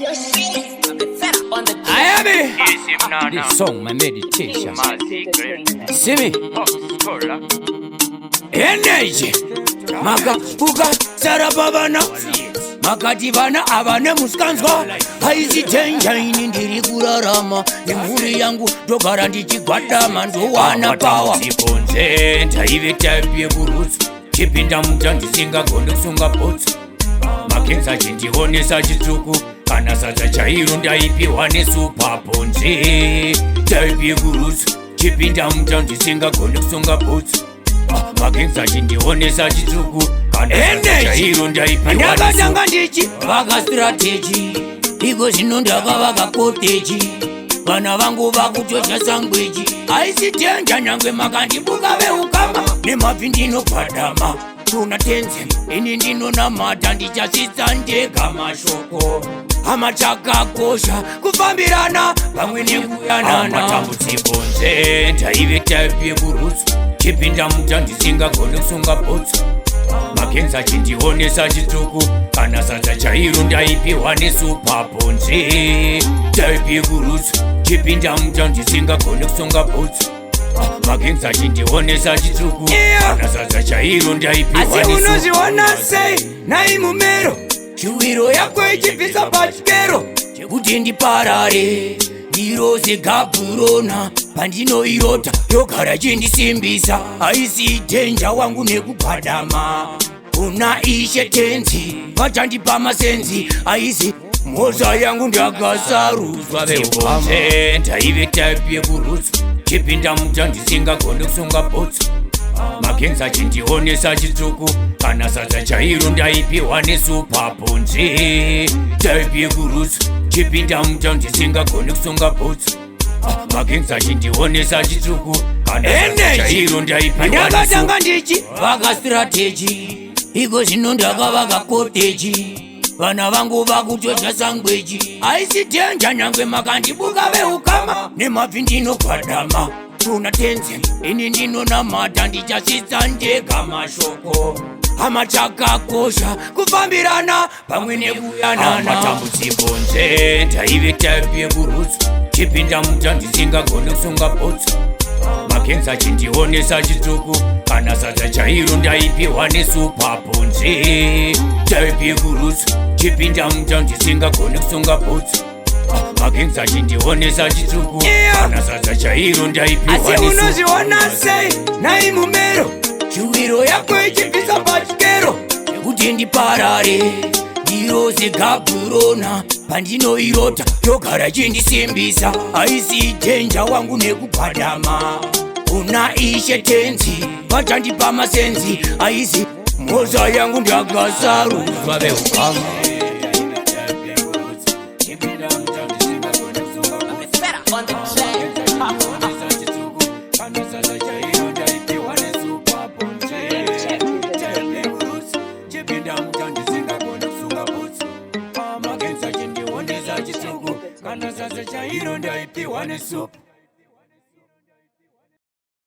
I am it. This song, my meditation. See me? Energy. Maka puka sarabavana. Makativana avane muskanzwa. Haisi tenja ini ndiri kurarama. Imvuri yangu dogara ndichigwadama ndowana power. Siponze ndaive type yekurotsu. Chipinda muta ndisingagone kusunga bhotsu. Makenza chindionesa chitsvuku. Kana sadza chairo ndaipiwa nesupa ponze. Type yekurotsu. Chipinda muta ndisingagone kusunga bhotsu. Makenza chindionesa chitsvuku. Ndakatanga ndichi vaka strategy iko zvino ndakavaka koteji vana vangu vakutocha sangweji aisi tenja nyangwe makandibuka veukama nemabvi ndinogwadama tuna tenze ini ndinonamata ndichasvitsa ndega mashoko hama chakakosha kufambirana pamwe nekuyanana matambudziko nze ndaive type yekurotsu chipinda muta ndisingagone kusunga bhotsu Makenza chindionesa chitsvuku kana sadza chairo ndaipiwa nesupa ponze type yekurotsu chipinda muta ndisingagone kusunga bhotsu Makenza chindionesa chitsvuku kana sadza chairo ndaipiwa nesupa asi unozviona sei nai mumero shuwiro yako ichibvisa pachikero chekuti ndiparare irose gabhurona pandinoirota yogara chindisimbisa aisi tenja wangu nekubhadama una ishe tenzi vachandipa masenzi aisi mhoza yangu ndakasaruzwa veonze ndaive type yekurotsu chipinda muta ndisingagone kusunga bhotsu Makenza chindionesa chitsvuku kana sadza chairo ndaipiwa nesupa ponze type yekurotsu chipinda muta ndisingagone kusunga bhotsu Makenza chindionesa chitsvuku kana sadza chairo ndaipiwa ndakatanga ndichi vaka strategy iko zvino ndakavaka koteji vana vangu vakutocha sangweji aisi tenja nyangwe makandibuka veukama nemabvi ndinogwadama tuna tenze ini ndinonamata ndichasvitsa ndega mashoko hama chakakosha kufambirana pamwe nekuyanana matambudziko nze ndaive type yekurotsu chipinda muta ndisingagone kusunga bhotsu Makenza chindionesa chitsvuku kana sadza chairo ndaipiwa nesupa ponze type yekurotsu chipinda muta ndisingagone kusunga bhotsu Makenza chindionesa chitsvuku kana sadza chairo ndaipiwa nesupa asi unozviona sei nai mumero shuwiro yako ichibvisa pachikero chekuti ndiparare irose gabhurona pandinoirota yogara chindisimbisa aisi tenja wangu nekubhadama una ishe tenzi vachandipa masenzi aisi mhoza yangu ndakasaruzwa veukama Kana sasa chairo ndaipiwa nesupa